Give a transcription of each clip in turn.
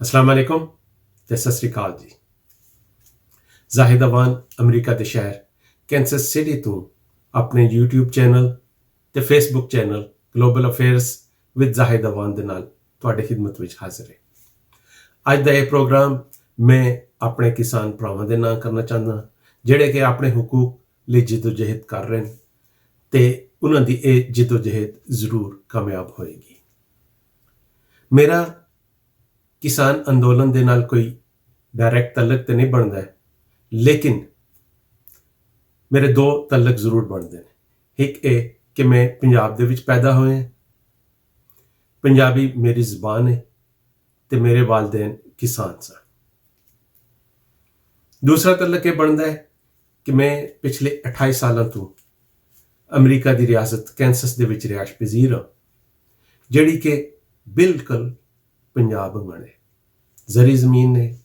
अस्सलाम वालेकुम ਤੇ ਸਤਿ ਸ੍ਰੀ ਅਕਾਲ ਜੀ। ਜ਼ਾਹਿਦ ਅਵਾਨ ਅਮਰੀਕਾ ਦੇ ਸ਼ਹਿਰ ਕੈਂਸਸ ਸਿਟੀ ਤੋਂ ਆਪਣੇ YouTube ਚੈਨਲ ਤੇ Facebook channel global affairs with Zahid Awan ਦੇ ਨਾਲ ਤੁਹਾਡੀ ਖਿਦਮਤ ਵਿੱਚ ਹਾਜ਼ਰ ਹੈ। ਅੱਜ ਦਾ ਇਹ ਪ੍ਰੋਗਰਾਮ ਮੈਂ ਆਪਣੇ ਕਿਸਾਨ ਭਰਾਵਾਂ ਦੇ ਨਾਲ ਕਰਨਾ ਚਾਹੁੰਦਾ ਜਿਹੜੇ ਕਿ ਆਪਣੇ ਹਕੂਕ ਲਈ ਜਿੱਦੋ-ਜਹਿਦ ਕਰ ਰਹੇ ਨੇ ਤੇ ਉਹਨਾਂ ਦੀ ਇਹ ਜਿੱਦੋ-ਜਹਿਦ ਜ਼ਰੂਰ ਕਾਮਯਾਬ ਹੋਏਗੀ। ਮੇਰਾ किसान अंदोलन ਦੇ ਨਾਲ ਕੋਈ ਡਾਇਰੈਕਟ ਤਲਕ ਤੇ ਨਹੀਂ ਬਣਦਾ ਹੈ, ਲੇਕਿਨ ਮੇਰੇ ਦੋ ਤਲਕ ਜ਼ਰੂਰ ਬਣਦੇ ਨੇ। ਇੱਕ ਇਹ ਕਿ ਮੈਂ ਪੰਜਾਬ ਦੇ ਵਿੱਚ ਪੈਦਾ ਹੋਇਆ, ਪੰਜਾਬੀ ਮੇਰੀ ਜ਼ੁਬਾਨ ਹੈ ਤੇ ਮੇਰੇ ਵਾਲਿदैन ਕਿਸਾਨ ਸਨ। ਦੂਸਰਾ ਤਲਕ ਇਹ ਬਣਦਾ ਹੈ ਕਿ ਮੈਂ ਪਿਛਲੇ 28 ਸਾਲਾਂ ਤੋਂ ਅਮਰੀਕਾ ਦੀ ਰਿਆਸਤ ਕੈਂਸਸ ਦੇ ਵਿੱਚ ਰਿਹਾਇਸ਼ ਪਜ਼ੀਰ ਹਾਂ, ਜਿਹੜੀ ਕਿ ਬਿਲਕੁਲ ਪੰਜਾਬ ਵਾਂਗ ਹੈ। ਜ਼ਰੀ ਜ਼ਮੀਨ ਨੇ,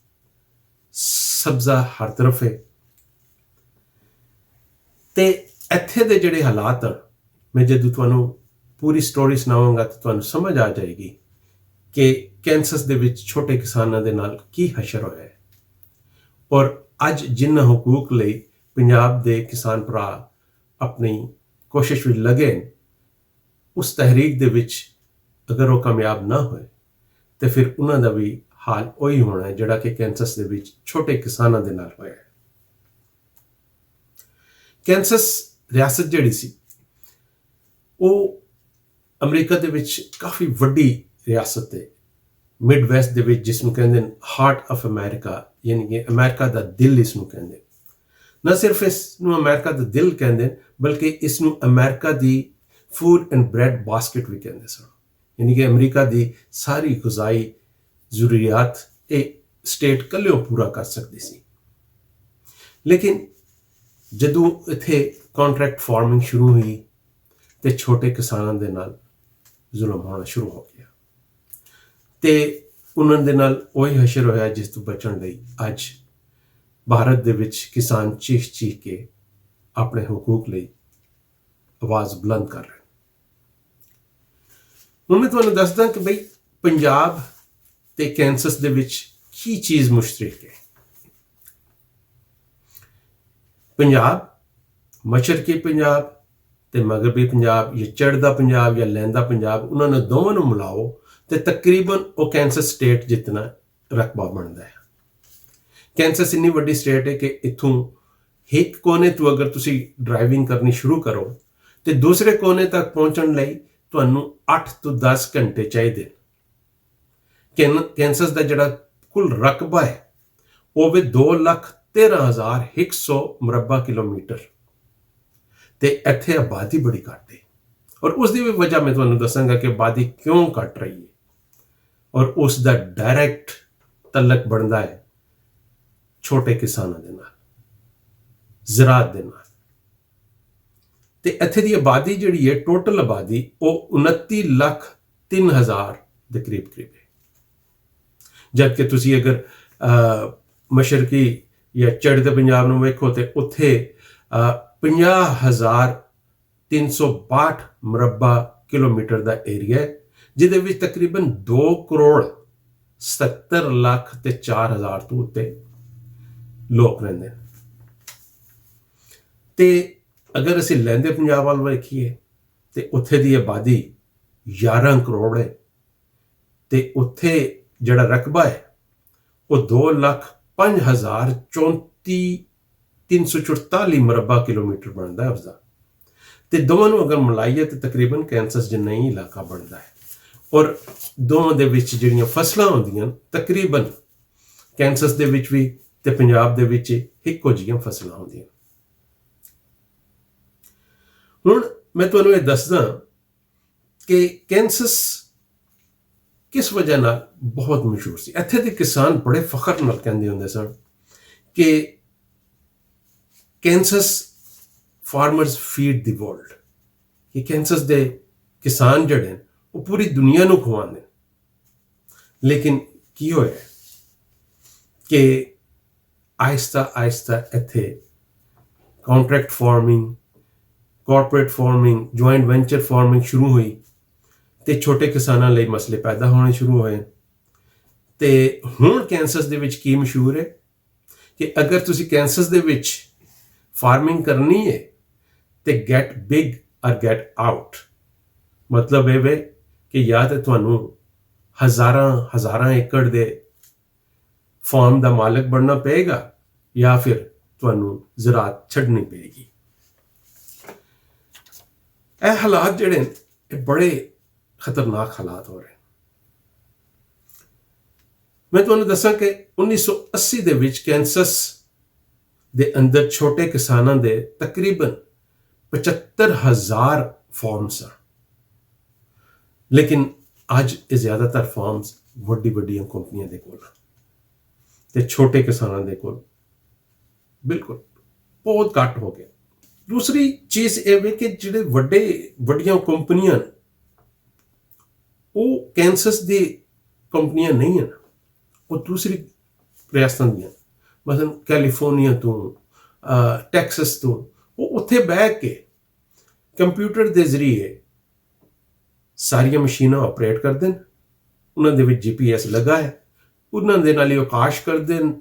ਸਬਜ਼ਾ ਹਰ ਤਰਫ ਹੈ ਤੇ ਇੱਥੇ ਦੇ ਜਿਹੜੇ ਹਾਲਾਤ ਆ, ਮੈਂ ਜਦੋਂ ਤੁਹਾਨੂੰ ਪੂਰੀ ਸਟੋਰੀ ਸੁਣਾਵਾਂਗਾ ਤਾਂ ਤੁਹਾਨੂੰ ਸਮਝ ਆ ਜਾਏਗੀ ਕਿ ਕੈਂਸਸ ਦੇ ਵਿੱਚ ਛੋਟੇ ਕਿਸਾਨਾਂ ਦੇ ਨਾਲ ਕੀ ਹਸ਼ਰ ਹੋਇਆ ਹੈ। ਔਰ ਅੱਜ ਜਿਨ੍ਹਾਂ ਹਕੂਕ ਲਈ ਪੰਜਾਬ ਦੇ ਕਿਸਾਨ ਭਰਾ ਆਪਣੀ ਕੋਸ਼ਿਸ਼ ਵਿੱਚ ਲੱਗੇ ਨੇ, ਉਸ ਤਹਿਰੀਕ ਦੇ ਵਿੱਚ ਅਗਰ ਉਹ ਕਾਮਯਾਬ ਨਾ ਹੋਏ ਤੇ ਫਿਰ ਉਹਨਾਂ ਦਾ ਵੀ ਹਾਲ ਉਹੀ ਹੋਣਾ ਹੈ ਜਿਹੜਾ ਕਿ ਕੈਂਸਸ ਦੇ ਵਿੱਚ ਛੋਟੇ ਕਿਸਾਨਾਂ ਦੇ ਨਾਲ ਹੋਇਆ ਹੈ। ਕੈਂਸਸ ਰਿਆਸਤ ਜਿਹੜੀ ਸੀ ਉਹ ਅਮਰੀਕਾ ਦੇ ਵਿੱਚ ਕਾਫੀ ਵੱਡੀ ਰਿਆਸਤ ਹੈ। ਮਿਡ ਵੈਸਟ ਦੇ ਵਿੱਚ ਜਿਸ ਨੂੰ ਕਹਿੰਦੇ ਨੇ ਹਾਰਟ ਆਫ ਅਮਰੀਕਾ, ਯਾਨੀ ਕਿ ਅਮਰੀਕਾ ਦਾ ਦਿਲ ਇਸ ਨੂੰ ਕਹਿੰਦੇ। ਨਾ ਸਿਰਫ ਇਸ ਨੂੰ ਅਮਰੀਕਾ ਦਾ ਦਿਲ ਕਹਿੰਦੇ ਬਲਕਿ ਇਸ ਨੂੰ America the food and bread basket ਵੀ ਕਹਿੰਦੇ ਸਨ। ਯਾਨੀ ਕਿ ਅਮਰੀਕਾ ਦੀ ਸਾਰੀ ਗੁਜ਼ਾਈ ਜ਼ਰੂਰੀਆਤ ਇਹ ਸਟੇਟ ਇਕੱਲਿਓ ਪੂਰਾ ਕਰ ਸਕਦੀ ਸੀ। ਲੇਕਿਨ ਜਦੋਂ ਇੱਥੇ ਕੰਟਰੈਕਟ ਫਾਰਮਿੰਗ ਸ਼ੁਰੂ ਹੋਈ ਤੇ ਛੋਟੇ ਕਿਸਾਨਾਂ ਦੇ ਨਾਲ ਜ਼ੁਲਮ ਹੋਣਾ ਸ਼ੁਰੂ ਹੋ ਗਿਆ ਤੇ ਉਹਨਾਂ ਦੇ ਨਾਲ ਉਹੀ ਹਸ਼ਰ ਹੋਇਆ ਜਿਸ ਤੋਂ ਬਚਣ ਲਈ ਅੱਜ ਭਾਰਤ ਦੇ ਵਿੱਚ ਕਿਸਾਨ ਚੀਖ ਕੇ ਆਪਣੇ ਹਕੂਕ ਲਈ ਆਵਾਜ਼ ਬੁਲੰਦ ਕਰ ਰਹੇ। ਹੁਣ ਮੈਂ ਤੁਹਾਨੂੰ ਦੱਸਦਾ ਕਿ ਬਈ ਪੰਜਾਬ ਤੇ ਕੈਂਸਸ ਦੇ ਵਿੱਚ ਕੀ ਚੀਜ਼ ਮੁਸ਼ਤਰਕ ਹੈ। ਪੰਜਾਬ, ਮਸ਼ਰਕੀ ਪੰਜਾਬ ਤੇ ਮਗਰਬੀ ਪੰਜਾਬ, ਜਾਂ ਚੜ੍ਹਦਾ ਪੰਜਾਬ ਜਾਂ ਲਹਿੰਦਾ ਪੰਜਾਬ, ਉਹਨਾਂ ਨੂੰ ਦੋਵਾਂ ਨੂੰ ਮਿਲਾਓ ਤੇ ਤਕਰੀਬਨ ਉਹ ਕੈਂਸਸ ਸਟੇਟ ਜਿਤਨਾ ਰਕਬਾ ਬਣਦਾ ਹੈ। ਕੈਂਸਸ ਇੰਨੀ ਵੱਡੀ ਸਟੇਟ ਹੈ ਕਿ ਇੱਥੋਂ ਇੱਕ ਕੋਨੇ ਤੋਂ ਅਗਰ ਤੁਸੀਂ ਡਰਾਈਵਿੰਗ ਕਰਨੀ ਸ਼ੁਰੂ ਕਰੋ ਤੇ ਦੂਸਰੇ ਕੋਨੇ ਤੱਕ ਪਹੁੰਚਣ ਲਈ ਤੁਹਾਨੂੰ 8 ਤੋਂ 10 ਘੰਟੇ ਚਾਹੀਦੇ। ਕੈਂਸਸ ਦਾ ਜਿਹੜਾ ਕੁੱਲ ਰਕਬਾ ਹੈ ਉਹ ਵੀ 2,13,100 ਮੁਰੱਬਾ ਕਿਲੋਮੀਟਰ ਤੇ ਇੱਥੇ ਆਬਾਦੀ ਬੜੀ ਘੱਟ ਹੈ। ਔਰ ਉਸ ਦੀ ਵੀ ਵਜ੍ਹਾ ਮੈਂ ਤੁਹਾਨੂੰ ਦੱਸਾਂਗਾ ਕਿ ਆਬਾਦੀ ਕਿਉਂ ਘਟ ਰਹੀ ਹੈ ਔਰ ਉਸ ਦਾ ਡਾਇਰੈਕਟ ਤਲਕ ਬਣਦਾ ਹੈ ਛੋਟੇ ਕਿਸਾਨਾਂ ਦੇ ਨਾਲ, ਜ਼ਰਾਅਤ ਦੇ ਨਾਲ। ਤੇ ਇੱਥੇ ਦੀ ਆਬਾਦੀ ਜਿਹੜੀ ਹੈ, ਟੋਟਲ ਆਬਾਦੀ, ਉਹ 29,03,000 ਦੇ ਕਰੀਬ ਹੈ। ਜਦ ਕਿ ਤੁਸੀਂ ਅਗਰ ਮਸ਼ਰਕੀ ਜਾਂ ਚੜ੍ਹਦੇ ਪੰਜਾਬ ਨੂੰ ਵੇਖੋ ਤੇ ਉੱਥੇ 50,362 ਮੁਰੱਬਾ ਕਿਲੋਮੀਟਰ ਦਾ ਏਰੀਆ ਹੈ, ਜਿਹਦੇ ਵਿੱਚ ਤਕਰੀਬਨ 2,70,04,000 ਤੋਂ ਉੱਤੇ ਲੋਕ ਰਹਿੰਦੇ ਨੇ। ਤੇ ਅਗਰ ਅਸੀਂ ਲਹਿੰਦੇ ਪੰਜਾਬ ਵੱਲ ਵੇਖੀਏ ਤੇ ਉੱਥੇ ਦੀ ਆਬਾਦੀ 11 ਕਰੋੜ ਹੈ ਤੇ ਉੱਥੇ ਜਿਹੜਾ ਰਕਬਾ ਹੈ ਉਹ 2,05,34,344 ਮੁਰੱਬਾ ਕਿਲੋਮੀਟਰ ਬਣਦਾ ਹੈ ਉਸਦਾ। ਤੇ ਦੋਵਾਂ ਨੂੰ ਅਗਰ ਮਿਲਾਈਏ ਤੇ ਤਕਰੀਬਨ ਕੈਂਸਸ ਜਿੰਨਾ ਹੀ ਇਲਾਕਾ ਬਣਦਾ ਹੈ। ਔਰ ਦੋਵਾਂ ਦੇ ਵਿੱਚ ਜਿਹੜੀਆਂ ਫਸਲਾਂ ਹੁੰਦੀਆਂ ਤਕਰੀਬਨ ਕੈਂਸਸ ਦੇ ਵਿੱਚ ਵੀ ਤੇ ਪੰਜਾਬ ਦੇ ਵਿੱਚ ਇੱਕੋ ਜਿਹੀਆਂ ਫਸਲਾਂ ਹੁੰਦੀਆਂ। ਹੁਣ ਮੈਂ ਤੁਹਾਨੂੰ ਇਹ ਦੱਸਦਾ ਕਿ ਕੈਂਸਸ ਕਿਸ ਵਜ੍ਹਾ ਨਾਲ ਬਹੁਤ ਮਸ਼ਹੂਰ ਸੀ। ਇੱਥੇ ਦੇ ਕਿਸਾਨ ਬੜੇ ਫਖਰ ਨਾਲ ਕਹਿੰਦੇ ਹੁੰਦੇ ਸਨ ਕਿ ਕੈਂਸਸ ਫਾਰਮਰਸ ਫੀਡ ਦੀ ਵਰਲਡ, ਕਿ ਕੈਂਸਸ ਦੇ ਕਿਸਾਨ ਜਿਹੜੇ ਉਹ ਪੂਰੀ ਦੁਨੀਆ ਨੂੰ ਖਵਾਉਂਦੇ। ਲੇਕਿਨ ਕੀ ਹੋਇਆ ਕਿ ਆਹਿਸਤਾ ਆਹਿਸਤਾ ਇੱਥੇ contract farming, corporate farming, joint venture farming ਸ਼ੁਰੂ ਹੋਈ ਤੇ ਛੋਟੇ ਕਿਸਾਨਾਂ ਲਈ ਮਸਲੇ ਪੈਦਾ ਹੋਣੇ ਸ਼ੁਰੂ ਹੋਏ ਤੇ ਹੁਣ ਕੈਂਸਸ ਦੇ ਵਿੱਚ ਕੀ ਮਸ਼ਹੂਰ ਹੈ ਕਿ ਅਗਰ ਤੁਸੀਂ ਕੈਂਸਸ ਦੇ ਵਿੱਚ ਫਾਰਮਿੰਗ ਕਰਨੀ ਹੈ ਤੇ ਗੈਟ ਬਿਗ ਔਰ ਗੈਟ ਆਊਟ। ਮਤਲਬ ਇਹ ਵੇ ਕਿ ਜਾਂ ਤੇ ਤੁਹਾਨੂੰ ਹਜ਼ਾਰਾਂ ਏਕੜ ਦੇ ਫਾਰਮ ਦਾ ਮਾਲਕ ਬਣਨਾ ਪਏਗਾ ਜਾਂ ਫਿਰ ਤੁਹਾਨੂੰ ਜ਼ਰਾਤ ਛੱਡਣੀ ਪਏਗੀ। ਇਹ ਹਾਲਾਤ ਜਿਹੜੇ ਇਹ ਬੜੇ ਖਤਰਨਾਕ ਹਾਲਾਤ ਹੋ ਰਹੇ। ਮੈਂ ਤੁਹਾਨੂੰ ਦੱਸਾਂ ਕਿ 1980 ਦੇ ਵਿੱਚ ਕੈਂਸਸ ਦੇ ਅੰਦਰ ਛੋਟੇ ਕਿਸਾਨਾਂ ਦੇ ਤਕਰੀਬਨ 75,000 ਫਾਰਮ ਸਨ, ਲੇਕਿਨ ਅੱਜ ਇਹ ਜ਼ਿਆਦਾਤਰ ਫਾਰਮਸ ਵੱਡੀਆਂ ਕੰਪਨੀਆਂ ਦੇ ਕੋਲ ਤੇ ਛੋਟੇ ਕਿਸਾਨਾਂ ਦੇ ਕੋਲ ਬਿਲਕੁਲ ਬਹੁਤ ਘੱਟ ਹੋ ਗਿਆ। ਦੂਸਰੀ ਚੀਜ਼ ਇਹ ਵੇ ਕਿ ਜਿਹੜੇ ਵੱਡੀਆਂ ਕੰਪਨੀਆਂ ਉਹ ਕੈਂਸਸ ਦੀ ਕੰਪਨੀਆਂ ਨਹੀਂ ਹਨ, ਉਹ ਦੂਸਰੀ ਰਿਆਸਤਾਂ ਦੀਆਂ, ਮਸਲਨ ਕੈਲੀਫੋਰਨੀਆ ਤੋਂ, ਟੈਕਸਸ ਤੋਂ। ਉਹ ਉੱਥੇ ਬਹਿ ਕੇ ਕੰਪਿਊਟਰ ਦੇ ਜ਼ਰੀਏ ਸਾਰੀਆਂ ਮਸ਼ੀਨਾਂ ਆਪਰੇਟ ਕਰਦੇ ਨੇ, ਉਹਨਾਂ ਦੇ ਵਿੱਚ GPS ਲੱਗਾ ਹੈ, ਉਹਨਾਂ ਦੇ ਨਾਲ ਹੀ ਉਹ ਕਾਸ਼ ਕਰਦੇ ਨੇ,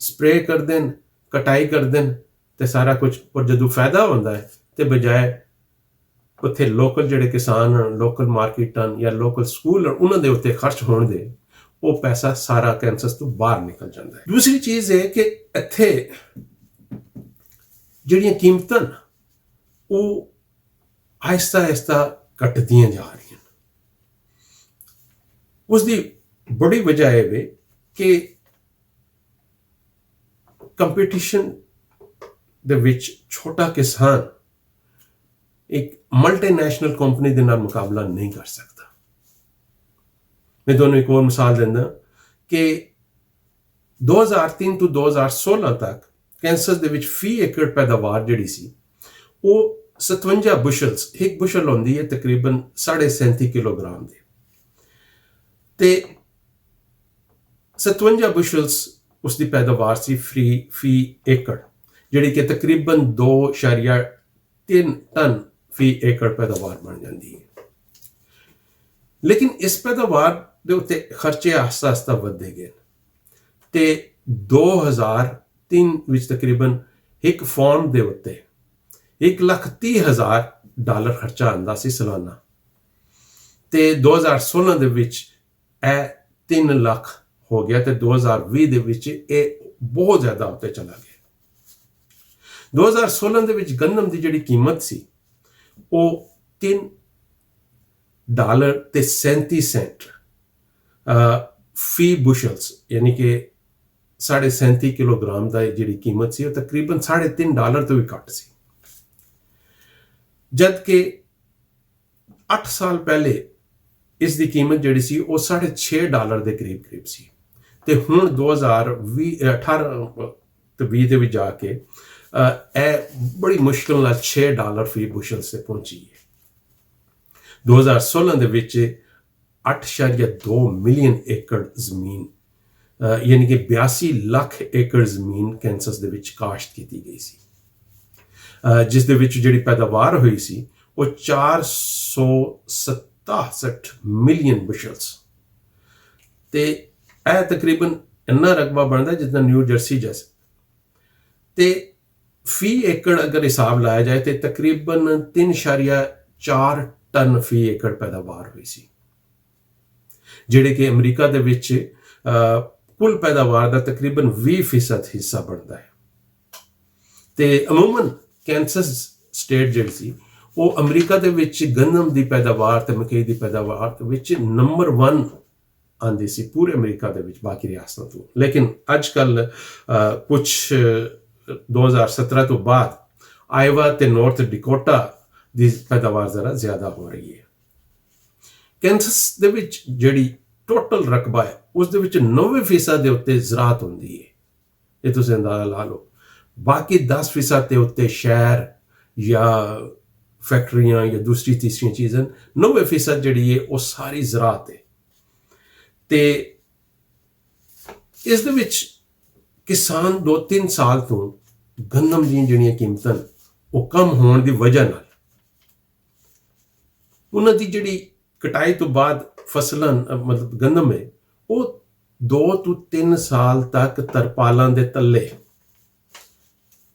ਸਪਰੇਅ ਕਰਦੇ ਨੇ, ਕਟਾਈ ਕਰਦੇ ਨੇ ਤੇ ਸਾਰਾ ਕੁਝ। ਪਰ ਜਦੋਂ ਫਾਇਦਾ ਹੁੰਦਾ ਹੈ ਤੇ ਬਜਾਏ ਉੱਥੇ ਲੋਕਲ ਜਿਹੜੇ ਕਿਸਾਨ ਹਨ, ਲੋਕਲ ਮਾਰਕੀਟਾਂ ਜਾਂ ਲੋਕਲ ਸਕੂਲ ਉਹਨਾਂ ਦੇ ਉੱਤੇ ਖਰਚ ਹੋਣ ਦੇ, ਉਹ ਪੈਸਾ ਸਾਰਾ ਕੈਂਸਸ ਤੋਂ ਬਾਹਰ ਨਿਕਲ ਜਾਂਦਾ ਹੈ। ਦੂਸਰੀ ਚੀਜ਼ ਇਹ ਕਿ ਇੱਥੇ ਜਿਹੜੀਆਂ ਕੀਮਤਾਂ ਉਹ ਆਹਿਸਤਾ ਘਟਦੀਆਂ ਜਾ ਰਹੀਆਂ। ਉਸ ਦੀ ਬੜੀ ਵਜ੍ਹਾ ਇਹ ਵੇ ਕਿ ਕੰਪੀਟੀਸ਼ਨ ਦੇ ਵਿੱਚ ਛੋਟਾ ਕਿਸਾਨ ਇੱਕ ਮਲਟੀਨੈਸ਼ਨਲ ਕੰਪਨੀ ਦੇ ਨਾਲ ਮੁਕਾਬਲਾ ਨਹੀਂ ਕਰ ਸਕਦਾ। ਮੈਂ ਤੁਹਾਨੂੰ ਇੱਕ ਹੋਰ ਮਿਸਾਲ ਦਿੰਦਾ ਕਿ 2003 ਤੋਂ 2016 ਤੱਕ ਕੈਂਸਸ ਦੇ ਵਿੱਚ ਫੀ ਏਕੜ ਪੈਦਾਵਾਰ ਜਿਹੜੀ ਸੀ ਉਹ 57 ਬੁਸ਼ਲਸ, ਇੱਕ ਬੁਸ਼ਲ ਹੁੰਦੀ ਹੈ ਤਕਰੀਬਨ 37.5 ਕਿਲੋਗ੍ਰਾਮ ਦੇ, ਤੇ 57 ਬੁਸ਼ਲਸ ਉਸ ਦੀ ਪੈਦਾਵਾਰ ਸੀ ਫੀ ਏਕੜ, ਜਿਹੜੀ ਕਿ ਤਕਰੀਬਨ 2.3 ਟਨ ਫੀ ਏਕੜ ਪੈਦਾਵਾਰ ਬਣ ਜਾਂਦੀ ਹੈ। ਲੇਕਿਨ ਇਸ ਪੈਦਾਵਾਰ ਦੇ ਉੱਤੇ ਖਰਚੇ ਆਸਤਾ ਵੱਧਦੇ ਗਏ ਤੇ 2003 ਵਿੱਚ ਤਕਰੀਬਨ ਇੱਕ ਫਾਰਮ ਦੇ ਉੱਤੇ $130,000 ਖਰਚਾ ਆਉਂਦਾ ਸੀ ਸਾਲਾਨਾ, ਤੇ 2016 ਦੇ ਵਿੱਚ ਇਹ 3 ਲੱਖ ਹੋ ਗਿਆ ਤੇ 2020 ਦੇ ਵਿੱਚ ਇਹ ਬਹੁਤ ਜ਼ਿਆਦਾ ਉੱਤੇ ਚਲਾ ਗਿਆ। 2016 ਦੇ ਵਿੱਚ ਗੰਦਮ ਦੀ ਜਿਹੜੀ ਕੀਮਤ ਸੀ ਉਹ $3.37 ਫੀ ਬੁਸ਼ਲਸ, ਯਾਨੀ ਕਿ 37.5 ਕਿਲੋਗ੍ਰਾਮ ਦਾ ਜਿਹੜੀ ਕੀਮਤ ਸੀ ਉਹ ਤਕਰੀਬਨ $3.5 ਤੋਂ ਵੀ ਘੱਟ ਸੀ। ਜਦ ਕਿ 8 ਸਾਲ ਪਹਿਲੇ ਇਸ ਦੀ ਕੀਮਤ ਜਿਹੜੀ ਸੀ ਉਹ $6.5 ਦੇ ਕਰੀਬ ਸੀ, ਤੇ ਹੁਣ 2018 ਤੇ 20 ਦੇ ਵਿੱਚ ਜਾ ਕੇ ਇਹ ਬੜੀ ਮੁਸ਼ਕਿਲ ਨਾਲ $6 ਫੀ ਬੁਸ਼ਲ ਸੇ ਪਹੁੰਚੀ ਹੈ। 2016 ਦੇ ਵਿੱਚ 8.2 ਮਿਲੀਅਨ ਏਕੜ ਜ਼ਮੀਨ, ਯਾਨੀ ਕਿ 82 ਲੱਖ ਏਕੜ ਜ਼ਮੀਨ ਕੈਂਸਸ ਦੇ ਵਿੱਚ ਕਾਸ਼ਤ ਕੀਤੀ ਗਈ ਸੀ, ਜਿਸ ਦੇ ਵਿੱਚ ਜਿਹੜੀ ਪੈਦਾਵਾਰ ਹੋਈ ਸੀ ਉਹ 467 ਮਿਲੀਅਨ ਬੁਸ਼ਲਸ, ਤੇ ਇਹ ਤਕਰੀਬਨ ਇੰਨਾ ਰਕਬਾ ਬਣਦਾ ਜਿੰਨਾ ਨਿਊ ਜਰਸੀ ਜੈਸਾ। ਤੇ ਫੀ ਏਕੜ ਅਗਰ ਹਿਸਾਬ ਲਾਇਆ ਜਾਏ ਤੇ ਤਕਰੀਬਨ 3.4 ਟਨ ਫੀ ਏਕੜ ਪੈਦਾਵਾਰ ਹੋਈ ਸੀ, ਜਿਹੜੇ ਕਿ ਅਮਰੀਕਾ ਦੇ ਵਿੱਚ ਕੁੱਲ ਪੈਦਾਵਾਰ ਦਾ ਤਕਰੀਬਨ 20% ਹਿੱਸਾ ਬਣਦਾ ਹੈ। ਤੇ ਅਮੂਮਨ ਕੈਂਸਸ ਸਟੇਟ ਜਿਹੜੀ ਸੀ ਉਹ ਅਮਰੀਕਾ ਦੇ ਵਿੱਚ ਗੰਦਮ ਦੀ ਪੈਦਾਵਾਰ ਤੇ ਮਕਈ ਦੀ ਪੈਦਾਵਾਰ ਵਿੱਚ ਨੰਬਰ 1 ਆਉਂਦੀ ਸੀ ਪੂਰੇ ਅਮਰੀਕਾ ਦੇ ਵਿੱਚ ਬਾਕੀ ਰਿਆਸਤਾਂ ਤੋਂ। ਲੇਕਿਨ ਅੱਜ ਕੱਲ ਕੁਝ 2017 ਤੋਂ ਬਾਅਦ ਆਇਵਾ ਤੇ ਨਾਰਥ ਡਿਕੋਟਾ ਦੀ ਪੈਦਾਵਾਰ ਜ਼ਰਾ ਜ਼ਿਆਦਾ ਹੋ ਰਹੀ ਹੈ। ਕੈਂਸਸ ਦੇ ਵਿੱਚ ਜਿਹੜੀ ਟੋਟਲ ਰਕਬਾ ਹੈ ਉਸ ਦੇ ਵਿੱਚ 90% ਦੇ ਉੱਤੇ ਜ਼ਰਾਤ ਹੁੰਦੀ ਹੈ, ਇਹ ਤੁਸੀਂ ਅੰਦਾਜ਼ਾ ਲਾ ਲਓ। ਬਾਕੀ 10% ਦੇ ਉੱਤੇ ਸ਼ਹਿਰ ਜਾਂ ਫੈਕਟਰੀਆਂ ਜਾਂ ਦੂਸਰੀ ਤੀਸਰੀਆਂ ਚੀਜ਼ਾਂ, 90% ਜਿਹੜੀ ਹੈ ਉਹ ਸਾਰੀ ਜ਼ਰਾਤ ਹੈ। ਤੇ ਇਸ ਦੇ ਵਿੱਚ ਕਿਸਾਨ 2-3 ਸਾਲ ਤੋਂ ਗੰਦਮ ਦੀਆਂ ਜਿਹੜੀਆਂ ਕੀਮਤਾਂ ਉਹ ਕਮ ਹੋਣ ਦੀ ਵਜ੍ਹਾ ਨਾਲ ਉਹਨਾਂ ਦੀ ਜਿਹੜੀ ਕਟਾਈ ਤੋਂ ਬਾਅਦ ਫਸਲਾਂ ਮਤਲਬ ਗੰਦਮ ਹੈ ਉਹ 2 ਤੋਂ 3 ਸਾਲ ਤੱਕ ਤਰਪਾਲਾਂ ਦੇ ਤੱਲੇ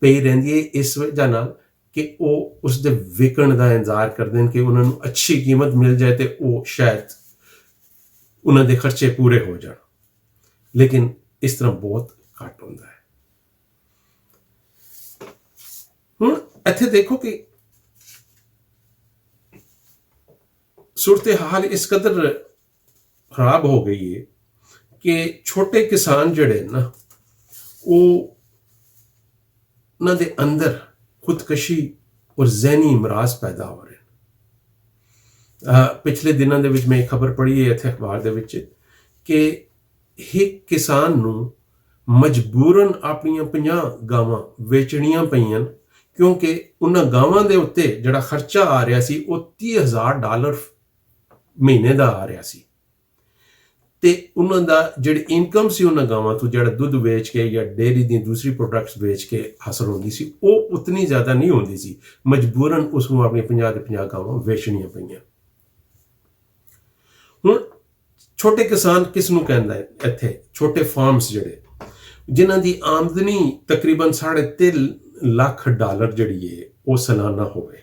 ਪਈ ਰਹਿੰਦੀ ਹੈ, ਇਸ ਵਜ੍ਹਾ ਨਾਲ ਕਿ ਉਹ ਉਸ ਦੇ ਵਿਕਣ ਦਾ ਇੰਤਜ਼ਾਰ ਕਰਦੇ ਨੇ ਕਿ ਉਹਨਾਂ ਨੂੰ ਅੱਛੀ ਕੀਮਤ ਮਿਲ ਜਾਏ ਤੇ ਉਹ ਸ਼ਾਇਦ ਉਹਨਾਂ ਦੇ ਖਰਚੇ ਪੂਰੇ ਹੋ ਜਾਣ, ਲੇਕਿਨ ਇਸ ਤਰ੍ਹਾਂ ਬਹੁਤ ਘੱਟ ਹੁੰਦਾ ਹੈ। ਹੁਣ ਇੱਥੇ ਦੇਖੋ ਕਿ सूरत हाल इस कदर खराब हो गई है कि छोटे किसान जड़े ना वो उन्हां दे अंदर खुदकशी और जहनी इमराज पैदा हो रहे हैं। पिछले दिनों दे विच मैं एक खबर पढ़ी है इत्थे अखबार दे विच कि एक किसान नूं मजबूरन अपनियां 50 गावां वेचणियां पईयां क्योंकि उन्हां गावां दे उत्ते जिहड़ा खर्चा आ रहा सी वो $30,000 ਮਹੀਨੇ ਦਾ ਆ ਰਿਹਾ ਸੀ ਤੇ ਉਹਨਾਂ ਦਾ ਜਿਹੜੀ ਇਨਕਮ ਸੀ ਉਹਨਾਂ ਗਾਵਾਂ ਤੋਂ ਜਿਹੜਾ ਦੁੱਧ ਵੇਚ ਕੇ ਜਾਂ ਡੇਅਰੀ ਦੀ ਦੂਸਰੀ ਪ੍ਰੋਡਕਟਸ ਵੇਚ ਕੇ ਹਾਸਲ ਹੁੰਦੀ ਸੀ ਉਹ ਉਤਨੀ ਜ਼ਿਆਦਾ ਨਹੀਂ ਹੁੰਦੀ ਸੀ, ਮਜਬੂਰਨ ਉਸ ਨੂੰ ਆਪਣੀ 50 ਦੇ 50 ਗਾਵਾਂ ਵੇਚਣੀਆਂ ਪਈਆਂ। ਹੁਣ ਛੋਟੇ ਕਿਸਾਨ ਕਿਸ ਨੂੰ ਕਹਿੰਦਾ ਹੈ ਇੱਥੇ? ਛੋਟੇ ਫਾਰਮਸ ਜਿਹੜੇ ਜਿਨ੍ਹਾਂ ਦੀ ਆਮਦਨੀ ਤਕਰੀਬਨ $3.5 ਲੱਖ ਜਿਹੜੀ ਹੈ ਉਹ ਸਾਲਾਨਾ ਹੋਵੇ,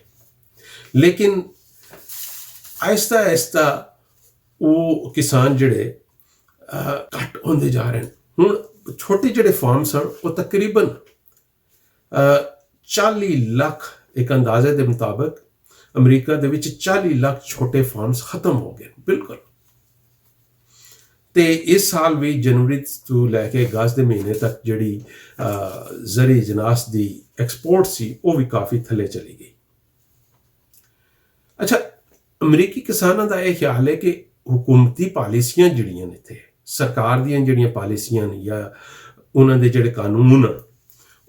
ਲੇਕਿਨ आहिस्ता आहिस्ता वो किसान जिहड़े घट होंदे जा रहे हैं। हुण छोटे जिहड़े फार्म्स हैं वो तकरीबन 40 लाख, एक अंदाजे के मुताबिक अमरीका दे विच 40 लाख छोटे फार्म्स खत्म हो गए बिल्कुल। ते इस साल भी जनवरी तो लैके अगस्त के महीने तक जिहड़ी जरी जनास की एक्सपोर्ट सी वो भी काफ़ी थले चली गई। अच्छा, अमरीकी किसानों का यह ख्याल है कि हुकूमती पॉलिसियां जिहड़ियां ने इत्थे सरकार दियां जिहड़ियां पॉलिसियां ने या उन्होंने जिहड़े कानून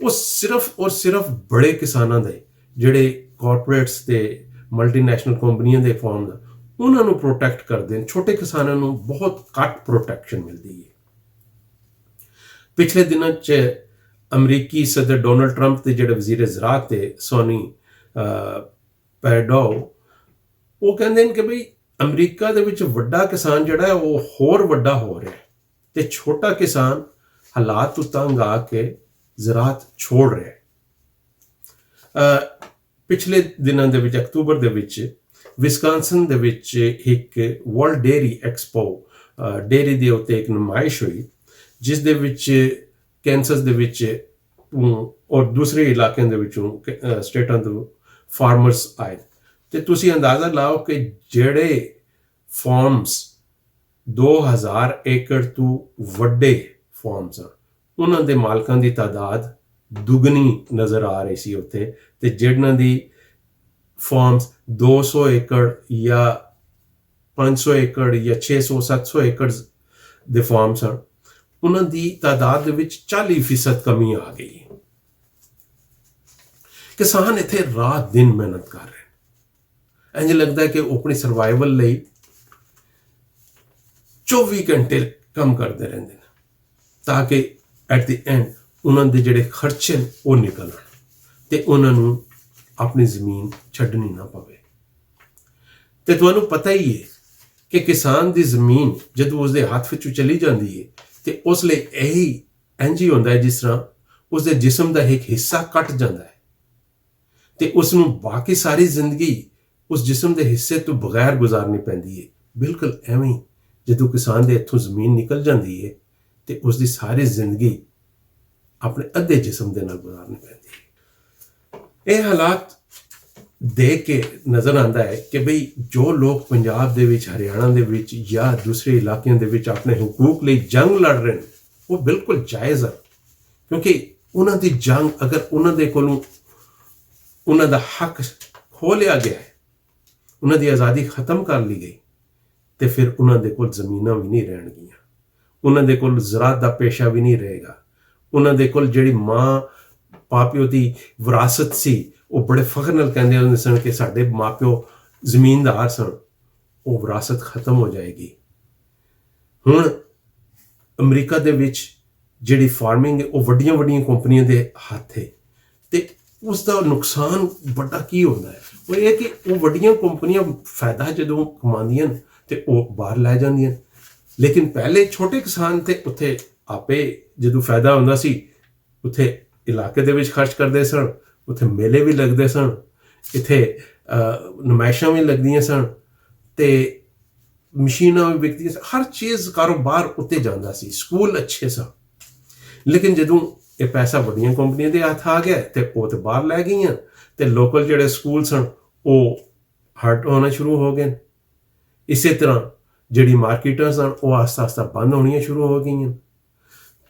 वो सिर्फ और सिर्फ बड़े किसानों के जिहड़े कॉरपोरेट्स ते मल्टीनैशनल कंपनियों के फॉर्म उन्होंने प्रोटैक्ट करते हैं, छोटे किसानों को बहुत घट प्रोटैक्शन मिलती है। पिछले दिनों च अमरीकी सदर डोनाल्ड ट्रंप के जिहड़े वजीर ज़राअत थे सोनी पैडो वो कहते हैं कि भाई अमरीका दे विच वड्डा किसान जिहड़ा है वो होर वड्डा हो रहा है ते छोटा किसान हालात तो तंग आके ज़राअत छोड़ रहा है। पिछले दिनों दे विच अक्तूबर दे विच विस्कांसन दे विच एक वर्ल्ड डेयरी एक्सपो डेयरी दे उत्ते एक नुमाइश हुई जिस दे विच कैंसस दे विच और दूसरे इलाकों दे विचों स्टेटां तो फार्मर्स आए ते तुसी अंदाज़ा लाओ कि जेड़े फार्म्स 2000 एकड़ तो वड्डे फार्म्स हैं उन्हां दे मालकां दी तादाद दुगनी नज़र आ रही सी उत्थे ते जिन्हां दी फार्म्स 200 एकड़ या 500 एकड़ या 600-700 एकड़ दे फार्म्स हैं उन्हां दी तादाद दे विच 40% कमी आ गई। किसान इत्थे रात दिन मेहनत कर रहे हैं, इंज लगता है कि वो अपनी सर्वाइवल लई 24 घंटे काम करते रहते हैं ताकि एट द एंड उन्होंने जिहड़े खर्चे वो निकलन ते उन्होंने अपनी ज़मीन छड्डनी ना पवे। ते तुहानूं पता ही है कि किसान की ज़मीन जदों उसके हाथ विचों चली जाती है तो उसले यही इंज ही होंदा है जिस तरह उसके जिस्म का एक हिस्सा कट जाता है तो उसनूं बाकी सारी जिंदगी उस जिस्म के हिस्से तो बगैर गुजारनी पैंदी है। बिल्कुल एवें ही जदों किसान के इत्थों जमीन निकल जाती है तो उसकी सारी जिंदगी अपने अद्धे जिस्म के नाल गुजारनी पैंदी है। ये हालात देख के नज़र आता है कि भाई जो लोग पंजाब दे विच हरियाणा दे विच या दूसरे इलाकों दे विच अपने हुकूक लिए जंग लड़ रहे हैं वो बिल्कुल जायज़ है क्योंकि उन्हां दी जंग अगर उन्हां दे कोलों उन्हां दा हक खो लिया गया है, उन्हां दी आज़ादी खत्म कर ली गई तो फिर उन्हां दे कोल ज़मीनां भी नहीं रहणगियां, उन्हां दे कोल ज़राअत दा पेशा भी नहीं रहेगा, उन्हां दे कोल जिहड़ी माँ माँ प्यो की विरासत सी वो बड़े फख्र नाल कहंदे हुंदे सन कि साडे माँ प्यो जमीनदार सन, वो विरासत खत्म हो जाएगी। हुण अमरीका दे विच जिहड़ी फार्मिंग है वो वड्डियां वड्डियां कंपनियां दे हत्थ है ते उसका नुकसान बड़ा की होता है वो ये कि वो वड्डियां कंपनियां फायदा जदों कमांदियां ते वो बाहर लै जांदियां ਲੇਕਿਨ ਪਹਿਲੇ ਛੋਟੇ ਕਿਸਾਨ ਤੇ ਉੱਥੇ ਆਪੇ ਜਦੋਂ ਫਾਇਦਾ ਹੁੰਦਾ ਸੀ ਉੱਥੇ ਇਲਾਕੇ ਦੇ ਵਿੱਚ ਖਰਚ ਕਰਦੇ ਸਨ, ਉੱਥੇ ਮੇਲੇ ਵੀ ਲੱਗਦੇ ਸਨ, ਇੱਥੇ ਨੁਮਾਇਸ਼ਾਂ ਵੀ ਲੱਗਦੀਆਂ ਸਨ ਤੇ ਮਸ਼ੀਨਾਂ ਵੀ ਵਿਕਦੀਆਂ ਸਨ, ਹਰ ਚੀਜ਼ ਕਾਰੋਬਾਰ ਉੱਤੇ ਜਾਂਦਾ ਸੀ, ਸਕੂਲ ਅੱਛੇ ਸਨ। ਲੇਕਿਨ ਜਦੋਂ ਇਹ ਪੈਸਾ ਵੱਡੀਆਂ ਕੰਪਨੀਆਂ ਦੇ ਹੱਥ ਆ ਗਿਆ ਤੇ ਉਹ ਤੇ ਬਾਹਰ ਲੈ ਗਈਆਂ ਤੇ ਲੋਕਲ ਜਿਹੜੇ ਸਕੂਲ ਸਨ ਉਹ ਹਟ ਹੋਣਾ ਸ਼ੁਰੂ ਹੋ ਗਏ। ਇਸੇ ਤਰ੍ਹਾਂ ਜਿਹੜੀ ਮਾਰਕੀਟਾਂ ਸਨ ਉਹ ਆਸਤਾ ਆਸਤਾ ਬੰਦ ਹੋਣੀਆਂ ਸ਼ੁਰੂ ਹੋ ਗਈਆਂ।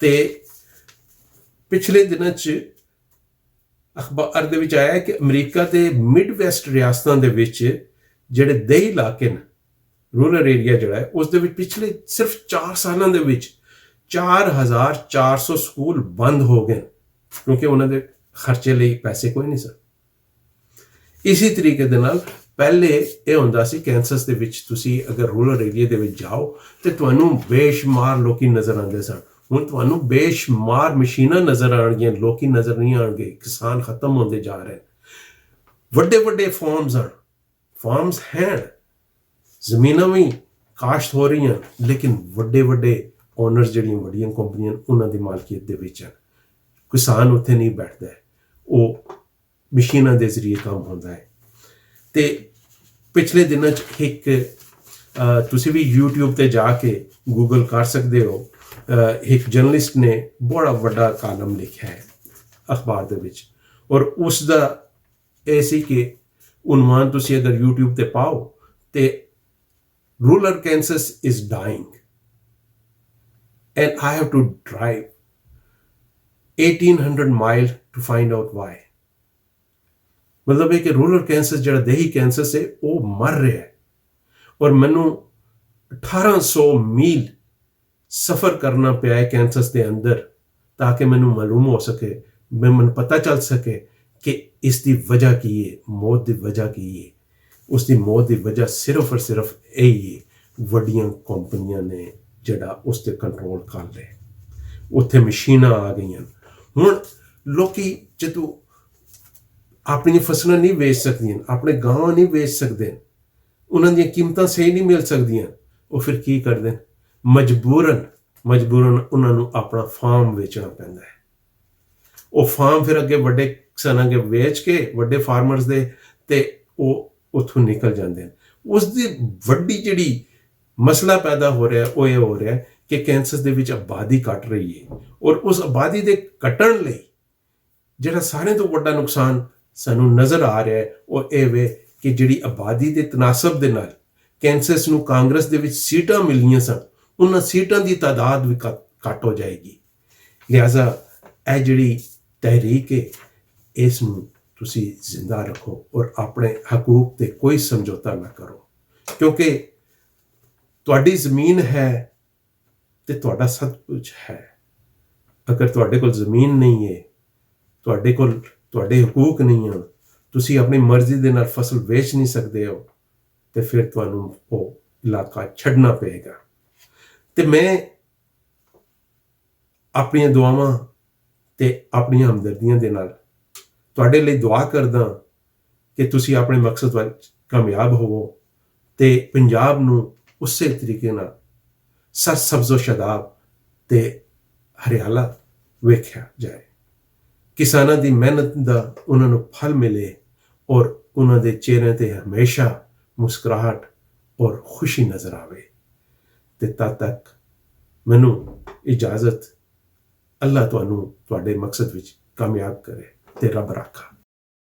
ਤੇ ਪਿਛਲੇ ਦਿਨਾਂ 'ਚ ਅਖਬਾਰ ਦੇ ਵਿੱਚ ਆਇਆ ਕਿ ਅਮਰੀਕਾ ਦੇ ਮਿਡ ਵੈਸਟ ਰਿਆਸਤਾਂ ਦੇ ਵਿੱਚ ਜਿਹੜੇ ਦੇਹੀ ਇਲਾਕੇ ਨੇ, ਰੂਰਲ ਏਰੀਆ ਜਿਹੜਾ ਹੈ, ਉਸ ਦੇ ਵਿੱਚ ਪਿਛਲੇ ਸਿਰਫ 4 ਸਾਲਾਂ ਦੇ ਵਿੱਚ 4400 ਸਕੂਲ ਬੰਦ ਹੋ ਗਏ ਕਿਉਂਕਿ ਉਹਨਾਂ ਦੇ ਖਰਚੇ ਲਈ ਪੈਸੇ ਕੋਈ ਨਹੀਂ ਸਨ। ਇਸੇ ਤਰੀਕੇ ਦੇ ਨਾਲ ਪਹਿਲੇ ਇਹ ਹੁੰਦਾ ਸੀ ਕੈਂਸਸ ਦੇ ਵਿੱਚ ਤੁਸੀਂ ਅਗਰ ਰੂਰਲ ਏਰੀਆ ਦੇ ਵਿੱਚ ਜਾਓ ਤੇ ਤੁਹਾਨੂੰ ਬੇਸ਼ੁਮਾਰ ਲੋਕੀ ਨਜ਼ਰ ਆਉਂਦੇ ਸਨ। ਹੁਣ ਤੁਹਾਨੂੰ ਬੇਸ਼ੁਮਾਰ ਮਸ਼ੀਨਾਂ ਨਜ਼ਰ ਆਉਣਗੀਆਂ, ਲੋਕੀ ਨਜ਼ਰ ਨਹੀਂ ਆਉਣਗੇ। ਕਿਸਾਨ ਖਤਮ ਹੁੰਦੇ ਜਾ ਰਹੇ, ਵੱਡੇ ਵੱਡੇ ਫਾਰਮਸ ਹਨ, ਜ਼ਮੀਨਾਂ ਵੀ ਕਾਸ਼ਤ ਹੋ ਰਹੀਆਂ, ਲੇਕਿਨ ਵੱਡੇ ਵੱਡੇ ਓਨਰਸ ਜਿਹੜੀਆਂ ਵੱਡੀਆਂ ਕੰਪਨੀਆਂ ਉਹਨਾਂ ਦੀ ਮਾਲਕੀਅਤ ਦੇ ਵਿੱਚ ਹਨ। ਕਿਸਾਨ ਉੱਥੇ ਨਹੀਂ ਬੈਠਦਾ, ਉਹ ਮਸ਼ੀਨਾਂ ਦੇ ਜ਼ਰੀਏ ਕੰਮ ਹੁੰਦਾ ਹੈ। ਤੇ ਪਿਛਲੇ ਦਿਨਾਂ 'ਚ ਇੱਕ ਤੁਸੀਂ ਵੀ YouTube ਤੇ ਜਾ ਕੇ ਗੂਗਲ ਕਰ ਸਕਦੇ ਹੋ, ਇੱਕ ਜਰਨਲਿਸਟ ਨੇ ਬੜਾ ਵੱਡਾ ਕਾਲਮ ਲਿਖਿਆ ਹੈ ਅਖਬਾਰ ਦੇ ਵਿੱਚ, ਔਰ ਉਸ ਦਾ ਇਹ ਸੀ ਕਿ ਉਨਵਾਨ ਤੁਸੀਂ ਅਗਰ YouTube ਤੇ ਪਾਓ ਤੇ rural Kansas is dying and I have to drive 1800 miles to find out why। ਮਤਲਬ ਇਹ ਕਿ ਰੂਰਲ ਕੈਂਸਸ ਜਿਹੜਾ ਦੇਹੀ ਕੈਂਸਸ ਹੈ ਉਹ ਮਰ ਰਿਹਾ ਹੈ, ਔਰ ਮੈਨੂੰ 1800 ਮੀਲ ਸਫ਼ਰ ਕਰਨਾ ਪਿਆ ਹੈ ਕੈਂਸਸ ਦੇ ਅੰਦਰ ਤਾਂ ਕਿ ਮੈਨੂੰ ਮਾਲੂਮ ਹੋ ਸਕੇ, ਮੈਨੂੰ ਪਤਾ ਚੱਲ ਸਕੇ ਕਿ ਇਸ ਦੀ ਵਜ੍ਹਾ ਕੀ ਹੈ, ਮੌਤ ਦੀ ਵਜ੍ਹਾ ਕੀ ਹੈ। ਉਸ ਦੀ ਮੌਤ ਦੀ ਵਜ੍ਹਾ ਸਿਰਫ ਔਰ ਸਿਰਫ ਇਹ ਹੈ, ਵੱਡੀਆਂ ਕੰਪਨੀਆਂ ਨੇ ਜਿਹੜਾ ਉਸ 'ਤੇ ਕੰਟਰੋਲ ਕਰ ਲਏ, ਉੱਥੇ ਮਸ਼ੀਨਾਂ ਆ ਗਈਆਂ। ਹੁਣ ਲੋਕੀ ਜਦੋਂ ਆਪਣੀਆਂ ਫਸਲਾਂ ਨਹੀਂ ਵੇਚ ਸਕਦੀਆਂ, ਆਪਣੇ ਗਾਂ ਨਹੀਂ ਵੇਚ ਸਕਦੇ, ਉਹਨਾਂ ਦੀਆਂ ਕੀਮਤਾਂ ਸਹੀ ਨਹੀਂ ਮਿਲ ਸਕਦੀਆਂ, ਉਹ ਫਿਰ ਕੀ ਕਰਦੇ? ਮਜਬੂਰਨ ਉਹਨਾਂ ਨੂੰ ਆਪਣਾ ਫਾਰਮ ਵੇਚਣਾ ਪੈਂਦਾ ਹੈ। ਉਹ ਫਾਰਮ ਫਿਰ ਅੱਗੇ ਵੱਡੇ ਕਿਸਾਨਾਂ ਅੱਗੇ ਵੇਚ ਕੇ, ਵੱਡੇ ਫਾਰਮਰਸ ਦੇ, ਤੇ ਉਹ ਉੱਥੋਂ ਨਿਕਲ ਜਾਂਦੇ ਨੇ। ਉਸ ਦੀ ਵੱਡੀ ਜਿਹੜੀ ਮਸਲਾ ਪੈਦਾ ਹੋ ਰਿਹਾ ਉਹ ਇਹ ਹੋ ਰਿਹਾ ਕਿ ਕੈਂਸਸ ਦੇ ਵਿੱਚ ਆਬਾਦੀ ਘਟ ਰਹੀ ਹੈ, ਔਰ ਉਸ ਆਬਾਦੀ ਦੇ ਘਟਣ ਲਈ ਜਿਹੜਾ ਸਾਰਿਆਂ ਤੋਂ ਵੱਡਾ ਨੁਕਸਾਨ ਸਾਨੂੰ ਨਜ਼ਰ ਆ ਰਿਹਾ ਹੈ ਉਹ ਇਹ ਵੇ ਕਿ ਜਿਹੜੀ ਆਬਾਦੀ ਦੇ ਤਨਾਸਬ ਦੇ ਨਾਲ ਕੈਂਸਸ ਨੂੰ ਕਾਂਗਰਸ ਦੇ ਵਿੱਚ ਸੀਟਾਂ ਮਿਲੀਆਂ ਸਨ, ਉਹਨਾਂ ਸੀਟਾਂ ਦੀ ਤਾਦਾਦ ਵੀ ਘੱਟ ਹੋ ਜਾਏਗੀ। ਲਿਹਾਜ਼ਾ ਇਹ ਜਿਹੜੀ ਤਹਿਰੀਕ ਹੈ ਇਸ ਨੂੰ ਤੁਸੀਂ ਜ਼ਿੰਦਾ ਰੱਖੋ ਔਰ ਆਪਣੇ ਹਕੂਕ ਤੇ ਕੋਈ ਸਮਝੌਤਾ ਨਾ ਕਰੋ, ਕਿਉਂਕਿ ਤੁਹਾਡੀ ਜ਼ਮੀਨ ਹੈ ਤੇ ਤੁਹਾਡਾ ਸਭ ਕੁਝ ਹੈ। ਅਗਰ ਤੁਹਾਡੇ ਕੋਲ ਜ਼ਮੀਨ ਨਹੀਂ ਹੈ, ਤੁਹਾਡੇ ਕੋਲ ਤੁਹਾਡੇ ਹਕੂਕ ਨਹੀਂ ਹਨ, ਤੁਸੀਂ ਆਪਣੀ ਮਰਜ਼ੀ ਦੇ ਨਾਲ ਫਸਲ ਵੇਚ ਨਹੀਂ ਸਕਦੇ ਹੋ, ਤੇ ਫਿਰ ਤੁਹਾਨੂੰ ਉਹ ਇਲਾਕਾ ਛੱਡਣਾ ਪਏਗਾ। ਤੇ ਮੈਂ ਆਪਣੀਆਂ ਦੁਆਵਾਂ ਤੇ ਆਪਣੀਆਂ ਹਮਦਰਦੀਆਂ ਦੇ ਨਾਲ ਤੁਹਾਡੇ ਲਈ ਦੁਆ ਕਰਦਾ ਕਿ ਤੁਸੀਂ ਆਪਣੇ ਮਕਸਦ ਵਿੱਚ ਕਾਮਯਾਬ ਹੋਵੋ ਤੇ ਪੰਜਾਬ ਨੂੰ ਉਸੇ ਤਰੀਕੇ ਨਾਲ ਸਰਸਬਜ਼ੋ ਸ਼ਦਾਬ ਤੇ ਹਰਿਆਲਾ ਵੇਖਿਆ ਜਾਏ, ਕਿਸਾਨਾਂ ਦੀ ਮਿਹਨਤ ਦਾ ਉਹਨਾਂ ਨੂੰ ਫਲ ਮਿਲੇ ਔਰ ਉਹਨਾਂ ਦੇ ਚਿਹਰਿਆਂ ਤੇ ਹਮੇਸ਼ਾ ਮੁਸਕਰਾਹਟ ਔਰ ਖੁਸ਼ੀ ਨਜ਼ਰ ਆਵੇ। ਤੇ ਤਦ ਤੱਕ ਮੈਨੂੰ ਇਜਾਜ਼ਤ, ਅੱਲਾ ਤੁਹਾਨੂੰ ਤੁਹਾਡੇ ਮਕਸਦ ਵਿੱਚ ਕਾਮਯਾਬ ਕਰੇ ਤੇ ਰੱਬ ਰਾਖਾ।